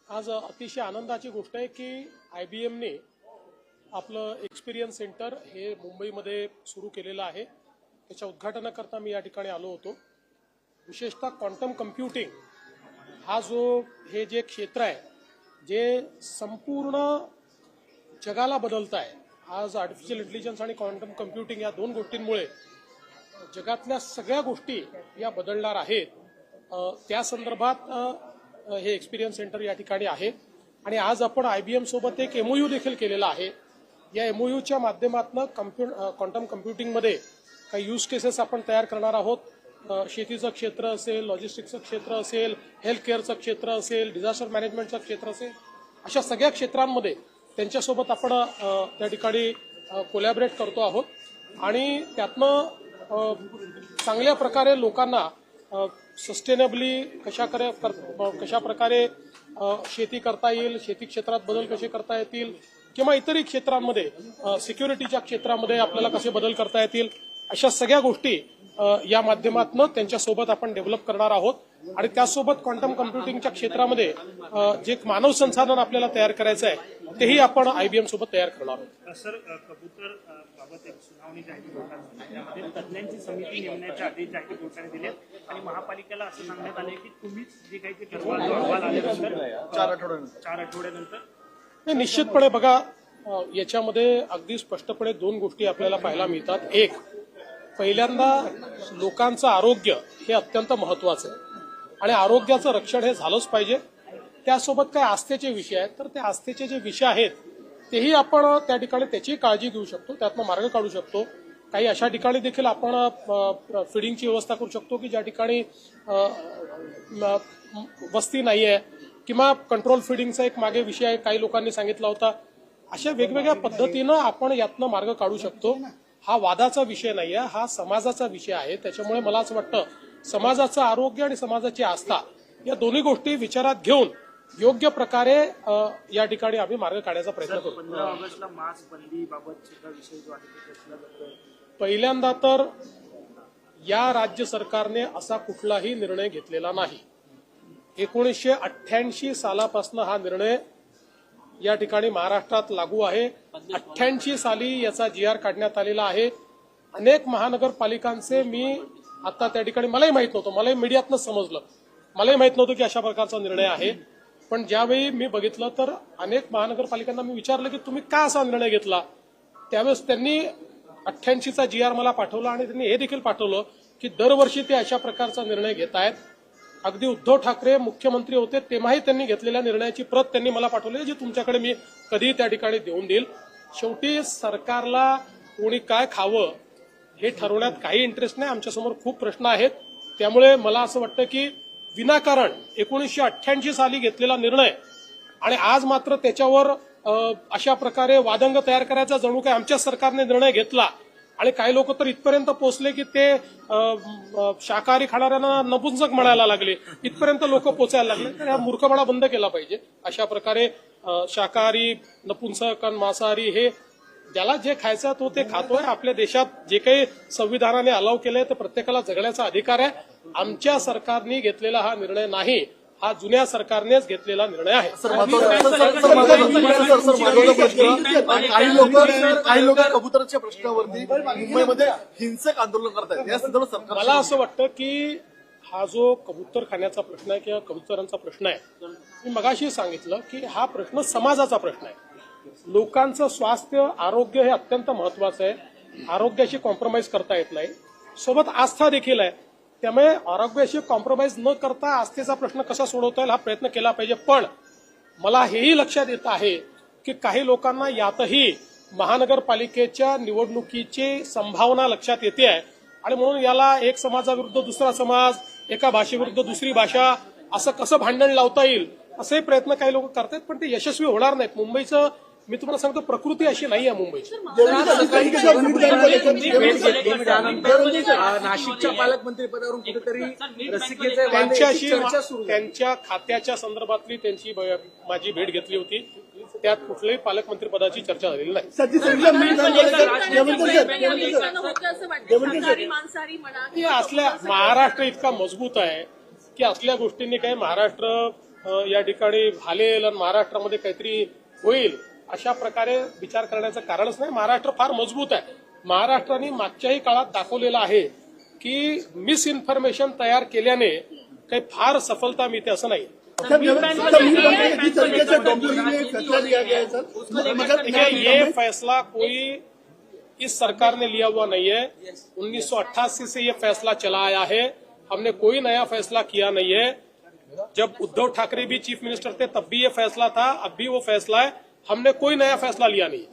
आज अतिशय आनंदाची गोष्ट आहे की IBMने आपलं एक्सपिरियन्स सेंटर हे मुंबईमध्ये सुरू केलेलं आहे। त्याच्या उद्घाटनाकरता मी या ठिकाणी आलो होतो। विशेषतः क्वांटम कम्प्युटिंग हा हे जे क्षेत्र आहे जे संपूर्ण जगाला बदलत आहे। आज आर्टिफिशियल इंटेलिजन्स आणि क्वांटम कम्प्युटिंग या दोन गोष्टींमुळे जगातल्या सगळ्या गोष्टी या बदलणार आहेत। त्या संदर्भात हे एक्सपिरियन्स सेंटर या ठिकाणी आहे आणि आज आपण IBM सोबत एक MOU देखील केलेला आहे। या MOUच्या माध्यमातून क्वांटम कम्प्युटिंगमध्ये काही यूज केसेस आपण तयार करणार आहोत। शेतीचं क्षेत्र असेल, लॉजिस्टिक्सचं क्षेत्र असेल, हेल्थ केअरचं क्षेत्र असेल, डिझास्टर मॅनेजमेंटचं क्षेत्र असेल, अशा सगळ्या क्षेत्रांमध्ये त्यांच्यासोबत आपण त्या ठिकाणी कोलॅबरेट करतो आहोत आणि त्यातनं चांगल्या प्रकारे लोकांना सस्टेनेबली कशा प्रकारे शेती करता येईल, शेती क्षेत्रात बदल कसे करता येतील किंवा इतरही क्षेत्रांमध्ये सिक्युरिटीच्या क्षेत्रामध्ये आपल्याला कसे बदल करता येतील, अशा सगळ्या गोष्टी या माध्यमातून त्यांच्यासोबत आपण डेव्हलप करणार आहोत। आणि त्यासोबत क्वांटम कम्प्युटिंगच्या क्षेत्रामध्ये जे मानव संसाधन आपल्याला तयार करायचं आहे तेही आपण IBM सोबत तयार करणार आहोत। सर, कबूतर बाबत एक सुनावणी जाहीर कोर्टात त्यामध्ये तज्ञांची समिती नेमण्याचे आदेश जाहीर कोर्टाने दिले आणि महापालिकेला असं सांगण्यात आले की तुम्हीच जे काही ते अहवाल आल्यानंतर 4 आठवड्यानंतर निश्चितपणे बघा, याच्यामध्ये अगदी स्पष्टपणे दोन गोष्टी आपल्याला पाहायला मिळतात। एक, पहिल्यांदा लोकांचं आरोग्य हे अत्यंत महत्वाचं आहे आणि आरोग्याचं रक्षण हे झालंच पाहिजे। त्यासोबत काही आस्थेचे विषय आहेत, तर ते आस्थेचे जे विषय आहेत तेही आपण त्या ठिकाणी त्याची काळजी घेऊ शकतो, त्यातनं मार्ग काढू शकतो। काही अशा ठिकाणी देखील आपण फिडिंगची व्यवस्था करू शकतो की ज्या ठिकाणी वस्ती नाही आहे किंवा कंट्रोल फिडिंगचा एक मागे विषय आहे, काही लोकांनी सांगितला होता। अशा वेगवेगळ्या पद्धतीनं आपण यातनं मार्ग काढू शकतो। हा वादाचा विषय नाही आहे, हा समाजाचा विषय आहे। त्याच्यामुळे मला असं वाटतं समाजाचं आरोग्य आणि समाजाची आस्था या दोन्ही गोष्टी विचारात घेऊन योग्य प्रकारे या ठिकाणी आम्ही मार्ग काढण्याचा प्रयत्न करू। 15 ऑगस्टला मास्क बंदी बाबतचा विषय जो आहे पहिल्यांदा तर या राज्य सरकारने असा कुठलाही निर्णय घेतलेला नाही। 1988 सालापासून हा निर्णय या ठिकाणी महाराष्ट्रात लागू आहे। 88 साली याचा GR काढण्यात आलेला आहे। अनेक महानगरपालिकांचे मी आता त्या ठिकाणी मलाही माहित नव्हतं, मलाही मीडियातनं समजलं, मलाही माहित नव्हतं की अशा प्रकारचा निर्णय आहे। पण ज्यावेळी मी बघितलं तर अनेक महानगरपालिकांना मी विचारलं की तुम्ही का असा निर्णय घेतला, त्यावेळेस त्यांनी 88चा GR मला पाठवला आणि त्यांनी हे देखील पाठवलं की दरवर्षी ते अशा प्रकारचा निर्णय घेत आहेत। अगदी उद्धव ठाकरे मुख्यमंत्री होते तेव्हाही त्यांनी घेतलेल्या निर्णयाची प्रत त्यांनी मला पाठवली, जी तुमच्याकडे मी कधीही त्या ठिकाणी देऊन देईल। शेवटी सरकारला कोणी काय खावं हे ठरवण्यात काही इंटरेस्ट नाही, आमच्यासमोर खूप प्रश्न आहेत। त्यामुळे मला असं वाटतं की विनाकारण 1988 साली घेतलेला निर्णय आणि आज मात्र त्याच्यावर अशा प्रकारे वादंग तयार करायचा जणू काय आमच्या सरकारने निर्णय घेतला आणि काही लोक तर इथपर्यंत पोहोचले की ते शाकाहारी खाणाऱ्यांना नपुंसक म्हणायला लागले, इथपर्यंत लोक पोचायला लागले। तर हा मूर्खपणा बंद केला पाहिजे। अशा प्रकारे शाकाहारी, नपुंसक आणि मांसाहारी हे ज्याला जे खायचं तो ते खातोय। आपल्या देशात जे काही संविधानाने अलाव केलंय तर प्रत्येकाला जगण्याचा अधिकार आहे। आमच्या सरकारने घेतलेला हा निर्णय नाही, हा जुन्या सरकारनेच घेतलेला निर्णय आहे। काही लोक कबुतराच्या प्रश्नावरती मुंबईमध्ये हिंसक आंदोलन करतात, या संदर्भात मला असं वाटतं की हा जो कबूतर खाण्याचा प्रश्न आहे किंवा कबुतरांचा प्रश्न आहे, मी मगाशी सांगितलं की हा प्रश्न समाजाचा प्रश्न आहे। लोकांचं स्वास्थ्य, आरोग्य हे अत्यंत महत्वाचं आहे। आरोग्याशी कॉम्प्रोमाइज करता येत नाही, सोबत आस्था देखील आहे। त्यामुळे आरोग्याशी कॉम्प्रोमाइज न करता आस्थेचा प्रश्न कसा सोडवता येईल हा प्रयत्न केला पाहिजे। पण मला हेही लक्षात येत आहे की काही लोकांना यातही महानगरपालिकेच्या निवडणुकीची संभावना लक्षात येते आहे आणि म्हणून याला एक समाजाविरुद्ध दुसरा समाज, एका भाषेविरुद्ध दुसरी भाषा, असं कसं भांडण लावता येईल असे प्रयत्न काही लोक करतात, पण ते यशस्वी होणार नाहीत। मुंबईचं मी तुम्हाला सांगतो प्रकृती अशी नाही आहे मुंबईची। नाशिकच्या पालकमंत्री पदावरून कुठेतरी त्यांच्या खात्याच्या संदर्भातली त्यांची माझी भेट घेतली होती त्यात कुठल्याही पालकमंत्री पदाची चर्चा झालेली नाही. सध्या संजय मांसाहारी म्हणा हे असल्या महाराष्ट्र इतका मजबूत आहे की असल्या गोष्टींनी काही महाराष्ट्र या ठिकाणी भालेल आणि महाराष्ट्रामध्ये काहीतरी होईल अशा प्रकारे विचार करण्याचं कारणच नाही. महाराष्ट्र फार मजबूत आहे. महाराष्ट्राने मागच्याही काळात दाखवलेलं आहे की मिसइन्फॉर्मेशन तयार केल्याने काही फार सफलता मिळते असं नाही. देखिए, ये फैसला कोई इस सरकार ने लिया हुआ नहीं है. 1988 से ये फैसला चला आया है. हमने कोई नया फैसला किया नहीं है. जब उद्धव ठाकरे भी चीफ मिनिस्टर थे तब भी ये फैसला था, अब भी वो फैसला है. हमने कोई नया फैसला लिया नहीं.